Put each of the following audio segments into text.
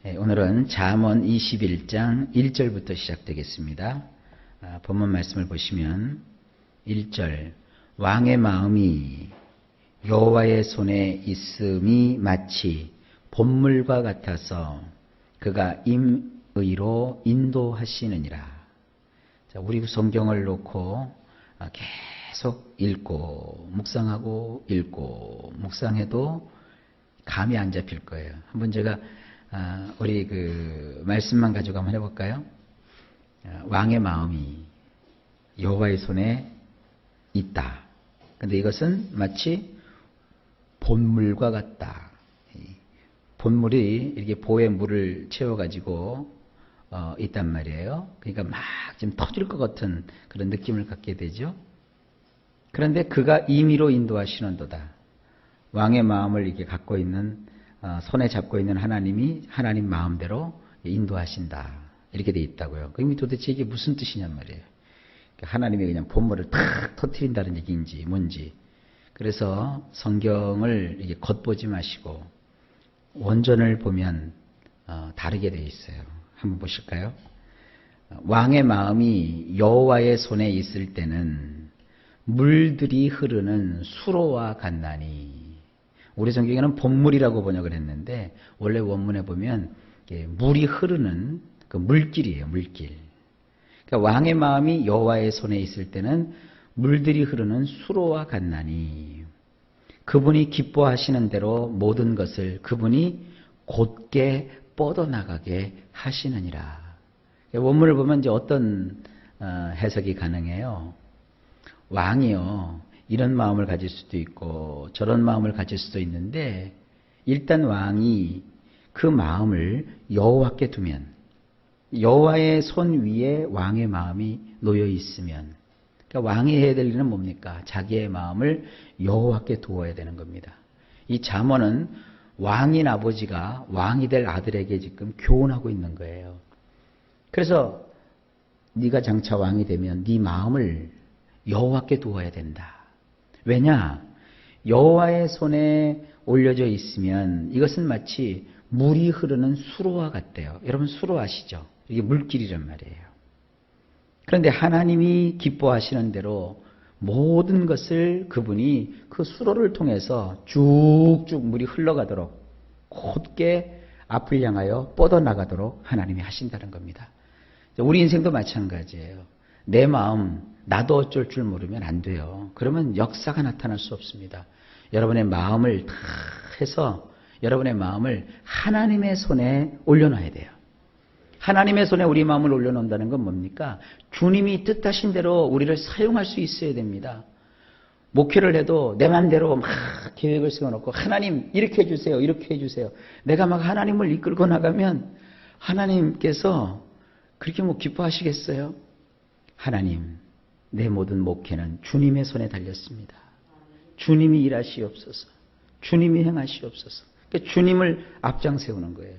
오늘은 잠언 21장 1절부터 시작되겠습니다. 본문 말씀을 보시면 1절 왕의 마음이 여호와의 손에 있음이 마치 봇물과 같아서 그가 임의로 인도하시느니라. 자, 우리 성경을 놓고 계속 읽고 묵상하고 읽고 묵상해도 감이 안 잡힐 거예요. 한번 제가 우리 말씀만 가지고 한번 해볼까요? 왕의 마음이 여호와의 손에 있다. 근데 이것은 마치 봇물과 같다. 봇물이 이렇게 보에 물을 채워가지고 있단 말이에요. 그러니까 막 지금 터질 것 같은 그런 느낌을 갖게 되죠. 그런데 그가 임의로 인도하시는도다. 왕의 마음을 이렇게 갖고 있는 손에 잡고 있는 하나님이 하나님 마음대로 인도하신다. 이렇게 돼 있다고요. 그럼 도대체 이게 무슨 뜻이냔 말이에요. 하나님이 그냥 봇물을 탁 터뜨린다는 얘기인지 뭔지. 그래서 성경을 이게 겉보지 마시고 원전을 보면 다르게 돼 있어요. 한번 보실까요? 왕의 마음이 여호와의 손에 있을 때는 물들이 흐르는 수로와 같나니. 우리 성경에는 봇물이라고 번역을 했는데 원래 원문에 보면 물이 흐르는 그 물길이에요. 물길. 그러니까 왕의 마음이 여호와의 손에 있을 때는 물들이 흐르는 수로와 같나니 그분이 기뻐하시는 대로 모든 것을 그분이 곧게 뻗어나가게 하시느니라. 원문을 보면 이제 어떤 해석이 가능해요. 왕이요. 이런 마음을 가질 수도 있고 저런 마음을 가질 수도 있는데 일단 왕이 그 마음을 여호와께 두면 여호와의 손 위에 왕의 마음이 놓여 있으면 그러니까 왕이 해야 될 일은 뭡니까? 자기의 마음을 여호와께 두어야 되는 겁니다. 이 잠언은 왕인 아버지가 왕이 될 아들에게 지금 교훈하고 있는 거예요. 그래서 네가 장차 왕이 되면 네 마음을 여호와께 두어야 된다. 왜냐? 여호와의 손에 올려져 있으면 이것은 마치 물이 흐르는 수로와 같대요. 여러분 수로 아시죠? 이게 물길이란 말이에요. 그런데 하나님이 기뻐하시는 대로 모든 것을 그분이 그 수로를 통해서 쭉쭉 물이 흘러가도록 곧게 앞을 향하여 뻗어나가도록 하나님이 하신다는 겁니다. 우리 인생도 마찬가지예요. 내 마음 나도 어쩔 줄 모르면 안 돼요. 그러면 역사가 나타날 수 없습니다. 여러분의 마음을 다 해서 여러분의 마음을 하나님의 손에 올려놔야 돼요. 하나님의 손에 우리 마음을 올려놓는다는 건 뭡니까? 주님이 뜻하신 대로 우리를 사용할 수 있어야 됩니다. 목회를 해도 내 맘대로 막 계획을 세워놓고 하나님 이렇게 해주세요. 이렇게 해주세요. 내가 막 하나님을 이끌고 나가면 하나님께서 그렇게 기뻐하시겠어요? 하나님, 내 모든 목회는 주님의 손에 달렸습니다. 주님이 일하시옵소서. 주님이 행하시옵소서. 그러니까 주님을 앞장 세우는 거예요.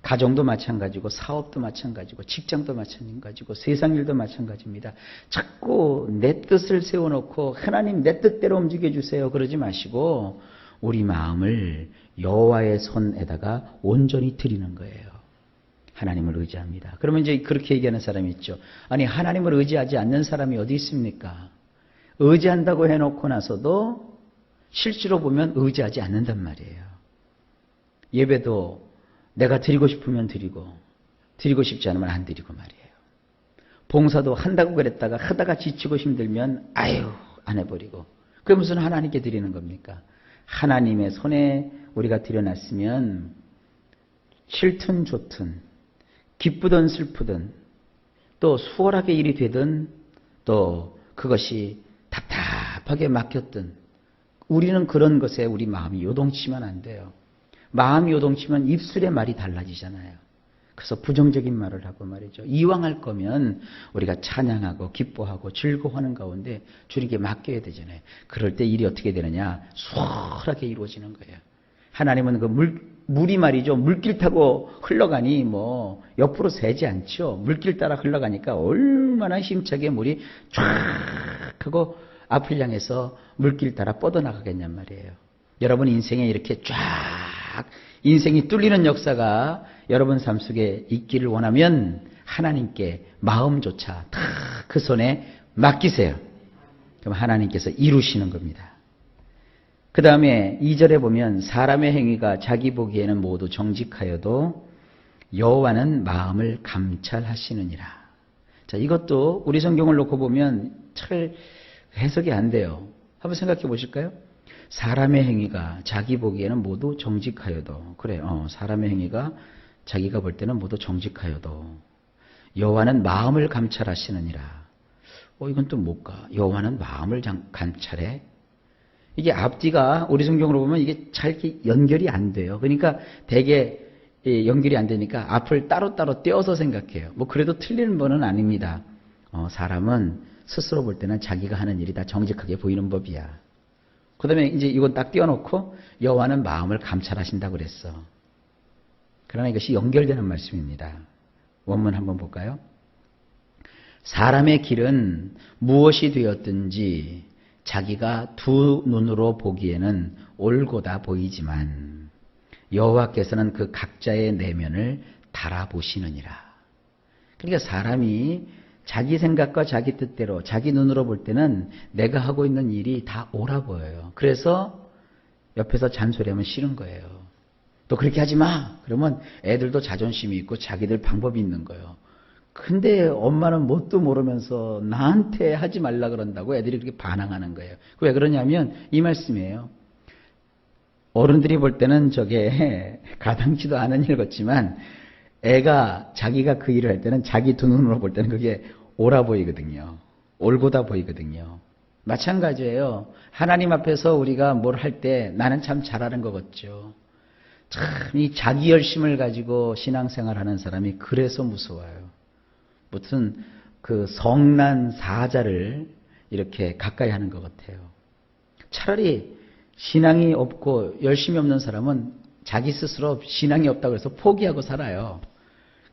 가정도 마찬가지고 사업도 마찬가지고 직장도 마찬가지고 세상 일도 마찬가지입니다. 자꾸 내 뜻을 세워놓고 하나님 내 뜻대로 움직여주세요 그러지 마시고 우리 마음을 여호와의 손에다가 온전히 드리는 거예요. 하나님을 의지합니다. 그러면 이제 그렇게 얘기하는 사람이 있죠. 아니 하나님을 의지하지 않는 사람이 어디 있습니까? 의지한다고 해놓고 나서도 실제로 보면 의지하지 않는단 말이에요. 예배도 내가 드리고 싶으면 드리고 싶지 않으면 안 드리고 말이에요. 봉사도 한다고 그랬다가 하다가 지치고 힘들면 아유 안 해버리고 그게 무슨 하나님께 드리는 겁니까? 하나님의 손에 우리가 드려놨으면 싫든 좋든 기쁘든 슬프든 또 수월하게 일이 되든 또 그것이 답답하게 막혔든 우리는 그런 것에 우리 마음이 요동치면 안 돼요. 마음이 요동치면 입술의 말이 달라지잖아요. 그래서 부정적인 말을 하고 말이죠. 이왕 할 거면 우리가 찬양하고 기뻐하고 즐거워하는 가운데 주님께 맡겨야 되잖아요. 그럴 때 일이 어떻게 되느냐? 수월하게 이루어지는 거예요. 하나님은 그 물이 말이죠. 물길 타고 흘러가니 옆으로 새지 않죠. 물길 따라 흘러가니까 얼마나 힘차게 물이 쫙 하고 앞을 향해서 물길 따라 뻗어나가겠냔 말이에요. 여러분 인생에 이렇게 쫙 인생이 뚫리는 역사가 여러분 삶 속에 있기를 원하면 하나님께 마음조차 다 그 손에 맡기세요. 그럼 하나님께서 이루시는 겁니다. 그 다음에 2절에 보면 사람의 행위가 자기 보기에는 모두 정직하여도 여호와는 마음을 감찰하시느니라. 자, 이것도 우리 성경을 놓고 보면 잘 해석이 안 돼요. 한번 생각해 보실까요? 사람의 행위가 자기 보기에는 모두 정직하여도, 그래, 사람의 행위가 자기가 볼 때는 모두 정직하여도 여호와는 마음을 감찰하시느니라. 이건 또 뭘까? 여호와는 마음을 감찰해? 이게 앞뒤가 우리 성경으로 보면 이게 잘 이렇게 연결이 안 돼요. 그러니까 되게 연결이 안 되니까 앞을 따로따로 떼어서 생각해요. 뭐 그래도 틀리는 분은 아닙니다. 사람은 스스로 볼 때는 자기가 하는 일이 다 정직하게 보이는 법이야. 그 다음에 이제 이건 딱 띄워놓고 여호와는 마음을 감찰하신다고 그랬어. 그러나 이것이 연결되는 말씀입니다. 원문 한번 볼까요? 사람의 길은 무엇이 되었든지 자기가 두 눈으로 보기에는 옳고다 보이지만 여호와께서는 그 각자의 내면을 달아보시느니라. 그러니까 사람이 자기 생각과 자기 뜻대로 자기 눈으로 볼 때는 내가 하고 있는 일이 다 옳아 보여요. 그래서 옆에서 잔소리하면 싫은 거예요. 또 그렇게 하지 마. 그러면 애들도 자존심이 있고 자기들 방법이 있는 거예요. 근데 엄마는 뭣도 모르면서 나한테 하지 말라 그런다고 애들이 그렇게 반항하는 거예요. 왜 그러냐면 이 말씀이에요. 어른들이 볼 때는 저게 가당치도 않은 일 같지만 애가 자기가 그 일을 할 때는 자기 두 눈으로 볼 때는 그게 옳아 보이거든요. 옳고다 보이거든요. 마찬가지예요. 하나님 앞에서 우리가 뭘 할 때 나는 참 잘하는 것 같죠. 참 이 자기 열심을 가지고 신앙생활하는 사람이 그래서 무서워요. 무슨 그 성난 사자를 이렇게 가까이 하는 것 같아요. 차라리 신앙이 없고 열심이 없는 사람은 자기 스스로 신앙이 없다고 해서 포기하고 살아요.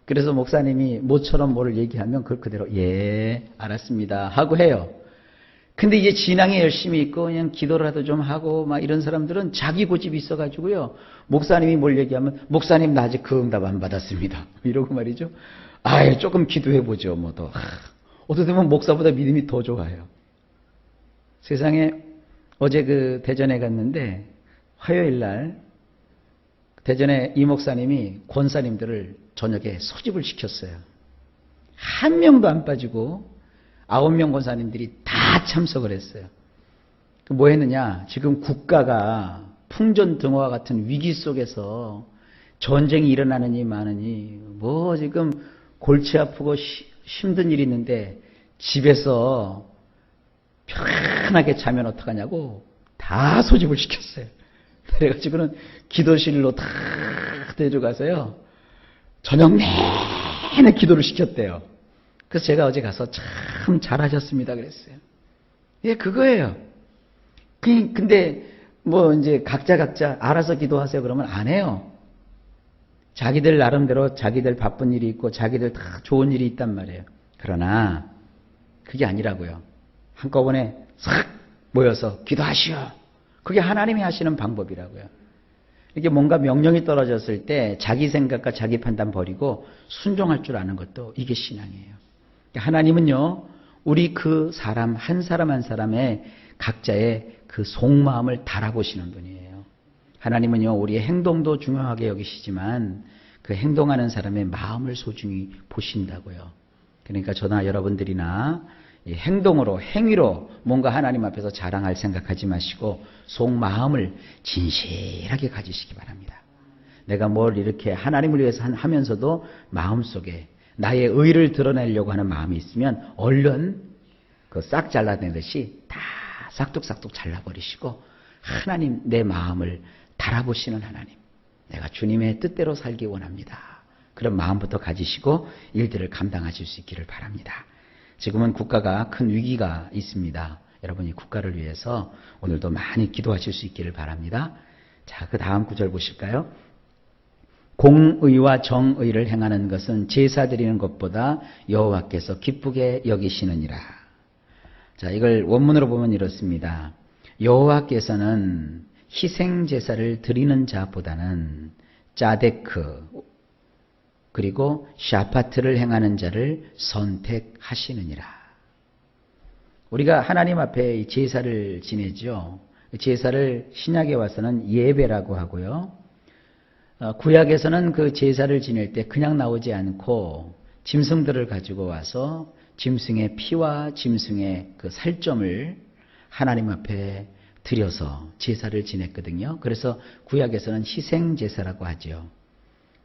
그래서 목사님이 모처럼 뭐를 얘기하면 그걸 그대로 예 알았습니다 하고 해요. 근데 이제 신앙에 열심히 있고 그냥 기도라도 좀 하고 막 이런 사람들은 자기 고집이 있어가지고요. 목사님이 뭘 얘기하면 목사님 나 아직 그 응답 안 받았습니다. 이러고 말이죠. 아예 조금 기도해보죠. 뭐 더. 어떻게 보면 목사보다 믿음이 더 좋아요. 세상에 어제 그 대전에 갔는데 화요일 날 대전에 이 목사님이 권사님들을 저녁에 소집을 시켰어요. 한 명도 안 빠지고 9명 권사님들이 다 참석을 했어요. 뭐 했느냐? 지금 국가가 풍전등화와 같은 위기 속에서 전쟁이 일어나느니 마느니 뭐 지금 골치 아프고 힘든 일이 있는데 집에서 편하게 자면 어떡하냐고 다 소집을 시켰어요. 그래가지고는 기도실로 다 데려가서요. 저녁 내내 기도를 시켰대요. 그래서 제가 어제 가서 참 잘하셨습니다 그랬어요. 예, 그거예요. 근데 뭐 이제 각자 알아서 기도하세요 그러면 안 해요. 자기들 나름대로 자기들 바쁜 일이 있고 자기들 다 좋은 일이 있단 말이에요. 그러나 그게 아니라고요. 한꺼번에 싹 모여서 기도하시오. 그게 하나님이 하시는 방법이라고요. 이게 뭔가 명령이 떨어졌을 때 자기 생각과 자기 판단 버리고 순종할 줄 아는 것도 이게 신앙이에요. 하나님은요, 우리 그 사람 한 사람의 각자의 그 속마음을 달아보시는 분이에요. 하나님은요, 우리의 행동도 중요하게 여기시지만 그 행동하는 사람의 마음을 소중히 보신다고요. 그러니까 저나 여러분들이나 이 행동으로, 행위로 뭔가 하나님 앞에서 자랑할 생각하지 마시고 속마음을 진실하게 가지시기 바랍니다. 내가 뭘 이렇게 하나님을 위해서 하면서도 마음속에 나의 의를 드러내려고 하는 마음이 있으면 얼른 그 싹 잘라내듯이 다 싹둑싹둑 잘라버리시고 하나님 내 마음을 달아보시는 하나님, 내가 주님의 뜻대로 살기 원합니다. 그런 마음부터 가지시고 일들을 감당하실 수 있기를 바랍니다. 지금은 국가가 큰 위기가 있습니다. 여러분이 국가를 위해서 오늘도 많이 기도하실 수 있기를 바랍니다. 자, 그 다음 구절 보실까요? 공의와 정의를 행하는 것은 제사 드리는 것보다 여호와께서 기쁘게 여기시느니라. 자, 이걸 원문으로 보면 이렇습니다. 여호와께서는 희생 제사를 드리는 자보다는 짜데크, 그리고 샤파트를 행하는 자를 선택하시느니라. 우리가 하나님 앞에 제사를 지내죠. 제사를 신약에 와서는 예배라고 하고요. 구약에서는 그 제사를 지낼 때 그냥 나오지 않고 짐승들을 가지고 와서 짐승의 피와 짐승의 그 살점을 하나님 앞에 드려서 제사를 지냈거든요. 그래서 구약에서는 희생제사라고 하죠.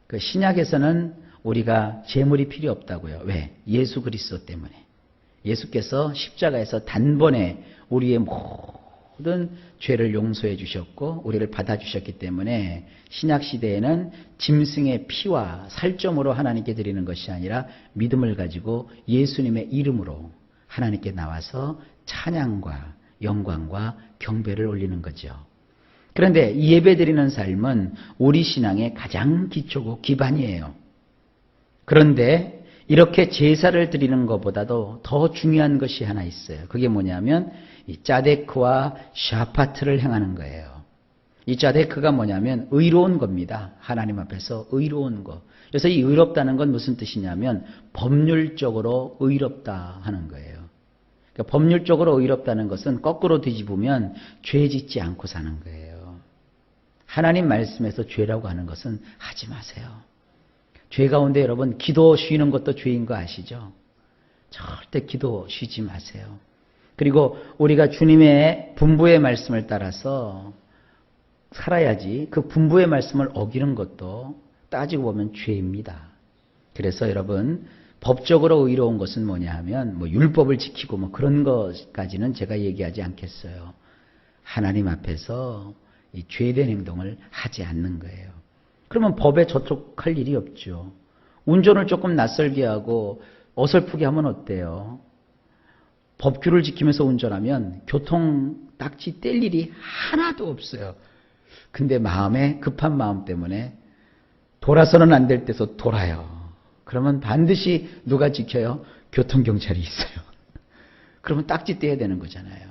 그 신약에서는 우리가 제물이 필요 없다고요. 왜? 예수 그리스도 때문에. 예수께서 십자가에서 단번에 우리의 모든 죄를 용서해 주셨고 우리를 받아주셨기 때문에 신약시대에는 짐승의 피와 살점으로 하나님께 드리는 것이 아니라 믿음을 가지고 예수님의 이름으로 하나님께 나와서 찬양과 영광과 경배를 올리는 거죠. 그런데 이 예배 드리는 삶은 우리 신앙의 가장 기초고 기반이에요. 그런데 이렇게 제사를 드리는 것보다도 더 중요한 것이 하나 있어요. 그게 뭐냐면 이 짜데크와 샤파트를 행하는 거예요. 이 짜데크가 뭐냐면 의로운 겁니다. 하나님 앞에서 의로운 것. 그래서 이 의롭다는 건 무슨 뜻이냐면 법률적으로 의롭다 하는 거예요. 그러니까 법률적으로 의롭다는 것은 거꾸로 뒤집으면 죄 짓지 않고 사는 거예요. 하나님 말씀에서 죄라고 하는 것은 하지 마세요. 죄 가운데 여러분 기도 쉬는 것도 죄인 거 아시죠? 절대 기도 쉬지 마세요. 그리고 우리가 주님의 분부의 말씀을 따라서 살아야지 그 분부의 말씀을 어기는 것도 따지고 보면 죄입니다. 그래서 여러분 법적으로 의로운 것은 뭐냐 하면 뭐 율법을 지키고 뭐 그런 것까지는 제가 얘기하지 않겠어요. 하나님 앞에서 이 죄된 행동을 하지 않는 거예요. 그러면 법에 저촉할 일이 없죠. 운전을 조금 낯설게 하고 어설프게 하면 어때요? 법규를 지키면서 운전하면 교통 딱지 뗄 일이 하나도 없어요. 근데 마음에 급한 마음 때문에 돌아서는 안 될 때서 돌아요. 그러면 반드시 누가 지켜요? 교통경찰이 있어요. 그러면 딱지 떼야 되는 거잖아요.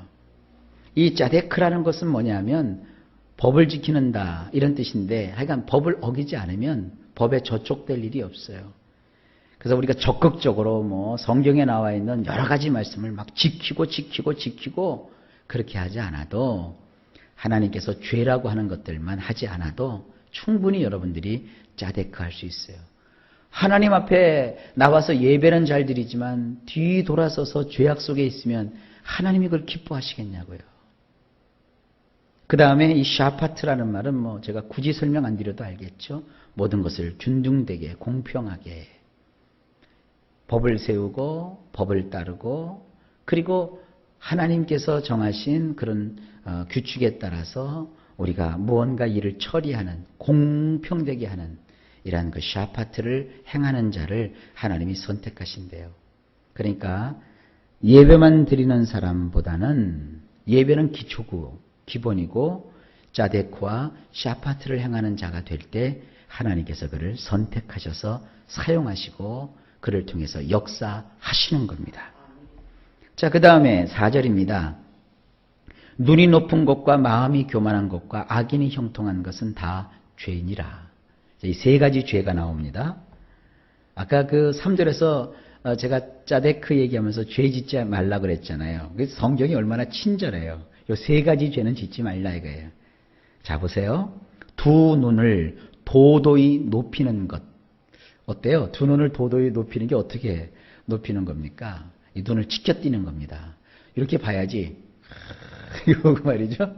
이 짜데크라는 것은 뭐냐면 법을 지키는다 이런 뜻인데 하여간 법을 어기지 않으면 법에 저촉될 일이 없어요. 그래서 우리가 적극적으로 뭐 성경에 나와 있는 여러 가지 말씀을 막 지키고 그렇게 하지 않아도 하나님께서 죄라고 하는 것들만 하지 않아도 충분히 여러분들이 짜데크 할 수 있어요. 하나님 앞에 나와서 예배는 잘 드리지만 뒤돌아서서 죄악 속에 있으면 하나님이 그걸 기뻐하시겠냐고요. 그 다음에 이 샤파트라는 말은 뭐 제가 굳이 설명 안 드려도 알겠죠. 모든 것을 균등되게 공평하게 법을 세우고 법을 따르고 그리고 하나님께서 정하신 그런 규칙에 따라서 우리가 무언가 일을 처리하는 공평되게 하는 이러한 그 샤파트를 행하는 자를 하나님이 선택하신대요. 그러니까 예배만 드리는 사람보다는 예배는 기초고 기본이고 짜데크와 샤파트를 행하는 자가 될 때 하나님께서 그를 선택하셔서 사용하시고 그를 통해서 역사하시는 겁니다. 자, 그 다음에 4절입니다. 눈이 높은 것과 마음이 교만한 것과 악인이 형통한 것은 다 죄이니라. 이 세 가지 죄가 나옵니다. 아까 그 3절에서 제가 짜데크 얘기하면서 죄 짓지 말라 그랬잖아요. 성경이 얼마나 친절해요. 이 세 가지 죄는 짓지 말라 이거예요. 자, 보세요. 두 눈을 도도히 높이는 것. 어때요? 두 눈을 도도히 높이는 게 어떻게 높이는 겁니까? 이 눈을 치켜띄는 겁니다. 이렇게 봐야지. 이거 말이죠.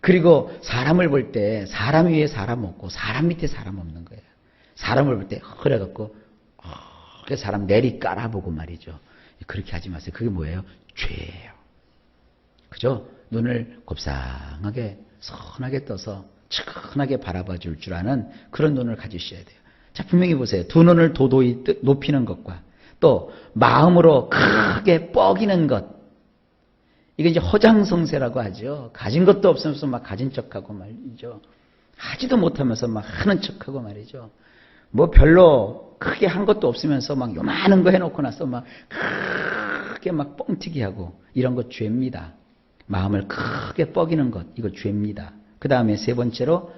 그리고 사람을 볼 때 사람 위에 사람 없고 사람 밑에 사람 없는 거예요. 사람을 볼 때 그래갖고 사람 내리 깔아보고 말이죠. 그렇게 하지 마세요. 그게 뭐예요? 죄예요. 그죠? 눈을 곱상하게 선하게 떠서 측은하게 바라봐 줄 줄 아는 그런 눈을 가지셔야 돼요. 자, 분명히 보세요. 두 눈을 도도히 높이는 것과 또 마음으로 크게 뻐기는 것. 이게 이제 허장성세라고 하죠. 가진 것도 없으면서 막 가진 척하고 말이죠. 하지도 못하면서 막 하는 척하고 말이죠. 뭐 별로 크게 한 것도 없으면서 막 요만한 거 해놓고 나서 막 크게 막 뻥튀기 하고 이런 거 죄입니다. 마음을 크게 뻐기는 것, 이거 죄입니다. 그 다음에 세 번째로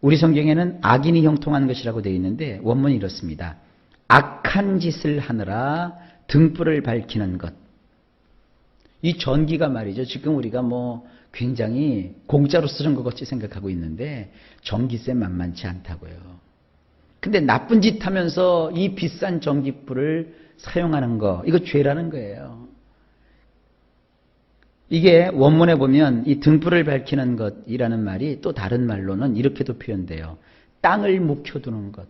우리 성경에는 악인이 형통한 것이라고 되어 있는데 원문이 이렇습니다. 악한 짓을 하느라 등불을 밝히는 것. 이 전기가 말이죠. 지금 우리가 뭐 굉장히 공짜로 쓰는 것 같이 생각하고 있는데 전기세 만만치 않다고요. 근데 나쁜 짓 하면서 이 비싼 전기불을 사용하는 거, 이거 죄라는 거예요. 이게 원문에 보면 이 등불을 밝히는 것이라는 말이 또 다른 말로는 이렇게도 표현돼요. 땅을 묵혀두는 것.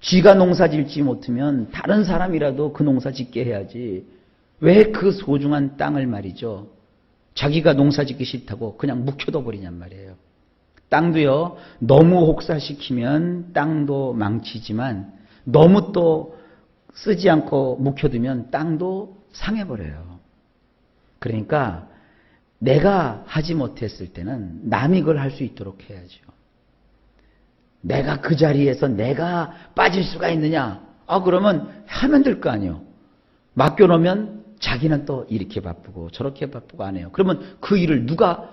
쥐가 농사 짓지 못하면 다른 사람이라도 그 농사 짓게 해야지. 왜 그 소중한 땅을 말이죠. 자기가 농사 짓기 싫다고 그냥 묵혀둬 버리냔 말이에요. 땅도요, 너무 혹사시키면 땅도 망치지만 너무 또 쓰지 않고 묵혀두면 땅도 상해버려요. 그러니까 내가 하지 못했을 때는 남이 그걸 할 수 있도록 해야죠. 내가 그 자리에서 내가 빠질 수가 있느냐? 그러면 하면 될 거 아니에요. 맡겨놓으면 자기는 또 이렇게 바쁘고 저렇게 바쁘고 안 해요. 그러면 그 일을 누가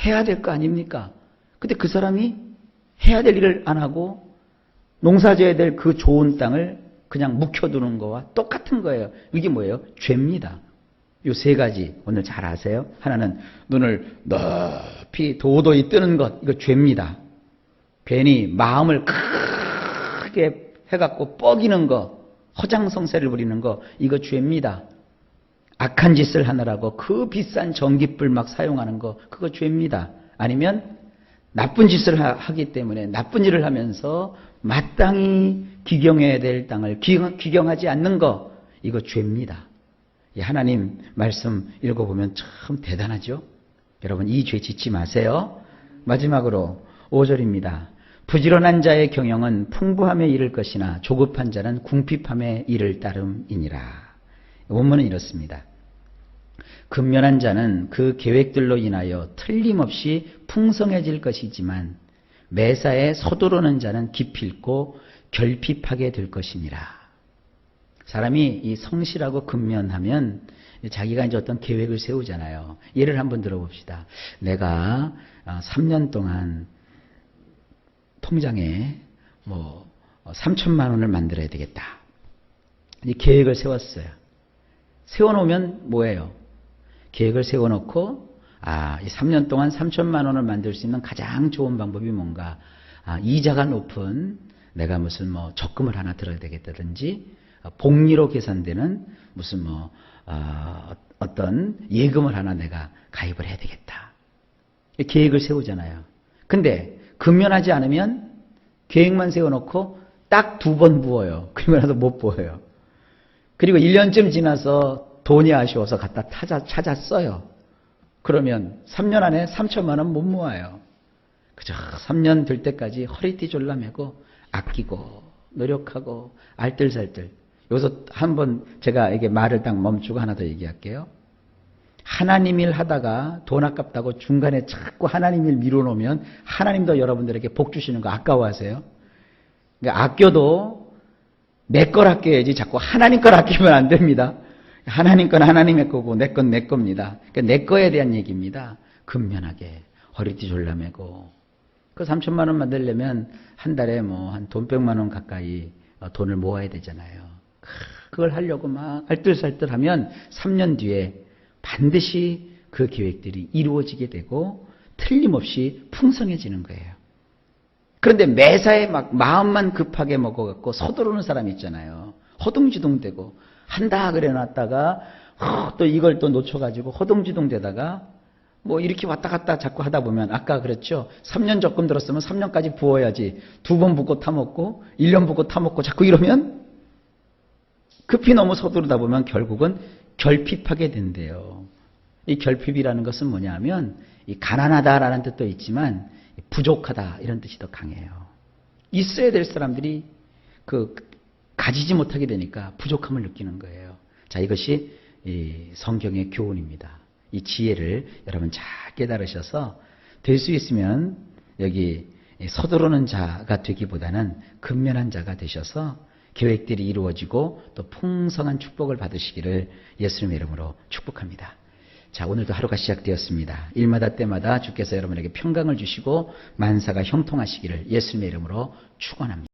해야 될 거 아닙니까? 근데 그 사람이 해야 될 일을 안 하고 농사져야 될 그 좋은 땅을 그냥 묵혀두는 거와 똑같은 거예요. 이게 뭐예요? 죄입니다. 요 세 가지 오늘 잘 아세요? 하나는 눈을 높이 도도히 뜨는 것, 이거 죄입니다. 괜히 마음을 크게 해갖고 뻐기는 거, 허장성세를 부리는 거, 이거 죄입니다. 악한 짓을 하느라고 그 비싼 전기불 막 사용하는 거, 그거 죄입니다. 아니면 나쁜 짓을 하기 때문에 나쁜 일을 하면서 마땅히 기경해야 될 땅을 기경하지 않는 거, 이거 죄입니다. 하나님 말씀 읽어보면 참 대단하죠? 여러분 이 죄 짓지 마세요. 마지막으로 5절입니다. 부지런한 자의 경영은 풍부함에 이를 것이나 조급한 자는 궁핍함에 이를 따름이니라. 원문은 이렇습니다. 근면한 자는 그 계획들로 인하여 틀림없이 풍성해질 것이지만 매사에 서두르는 자는 기필코 결핍하게 될 것이니라. 사람이 이 성실하고 근면하면 자기가 이제 어떤 계획을 세우잖아요. 예를 한번 들어봅시다. 내가 3년 동안 통장에 뭐 3천만 원을 만들어야 되겠다. 이 계획을 세웠어요. 세워놓으면 뭐예요? 계획을 세워놓고 이 3년 동안 3천만 원을 만들 수 있는 가장 좋은 방법이 뭔가? 이자가 높은 내가 무슨 뭐 적금을 하나 들어야 되겠다든지 복리로 계산되는 무슨 뭐 어떤 예금을 하나 내가 가입을 해야 되겠다. 계획을 세우잖아요. 근데 근면하지 않으면 계획만 세워놓고 딱 2번 부어요. 그리고 나서 못 부어요. 그리고 1년쯤 지나서 돈이 아쉬워서 갖다 찾아 써요. 그러면 3년 안에 3천만 원 못 모아요. 그저 3년 될 때까지 허리띠 졸라매고 아끼고 노력하고 알뜰살뜰. 여기서 한번 제가 이게 말을 딱 멈추고 하나 더 얘기할게요. 하나님 일 하다가 돈 아깝다고 중간에 자꾸 하나님 일 미뤄놓으면 하나님도 여러분들에게 복 주시는 거 아까워하세요? 그러니까 아껴도 내 걸 아껴야지 자꾸 하나님 걸 아끼면 안 됩니다. 하나님 건 하나님의 거고 내 건 내 겁니다. 그러니까 내 거에 대한 얘기입니다. 근면하게 허리띠 졸라매고 그 3천만 원 만들려면 한 달에 뭐 한 돈 100만 원 가까이 돈을 모아야 되잖아요. 그걸 하려고 막 알뜰살뜰하면 3년 뒤에 반드시 그 계획들이 이루어지게 되고 틀림없이 풍성해지는 거예요. 그런데 매사에 막 마음만 급하게 먹어갖고 서두르는 사람 있잖아요. 허둥지둥대고 한다 그래 놨다가 또 이걸 또 놓쳐가지고 허둥지둥대다가 뭐 이렇게 왔다 갔다 자꾸 하다 보면 아까 그랬죠. 3년 적금 들었으면 3년까지 부어야지. 2번 붓고 타먹고 1년 붓고 타먹고 자꾸 이러면 급히 너무 서두르다 보면 결국은 결핍하게 된대요. 이 결핍이라는 것은 뭐냐면 이 가난하다라는 뜻도 있지만 부족하다 이런 뜻이 더 강해요. 있어야 될 사람들이 가지지 못하게 되니까 부족함을 느끼는 거예요. 자, 이것이 이 성경의 교훈입니다. 이 지혜를 여러분 잘 깨달으셔서 될 수 있으면 여기 서두르는 자가 되기보다는 근면한 자가 되셔서 계획들이 이루어지고 또 풍성한 축복을 받으시기를 예수님의 이름으로 축복합니다. 자, 오늘도 하루가 시작되었습니다. 일마다 때마다 주께서 여러분에게 평강을 주시고 만사가 형통하시기를 예수님의 이름으로 축원합니다.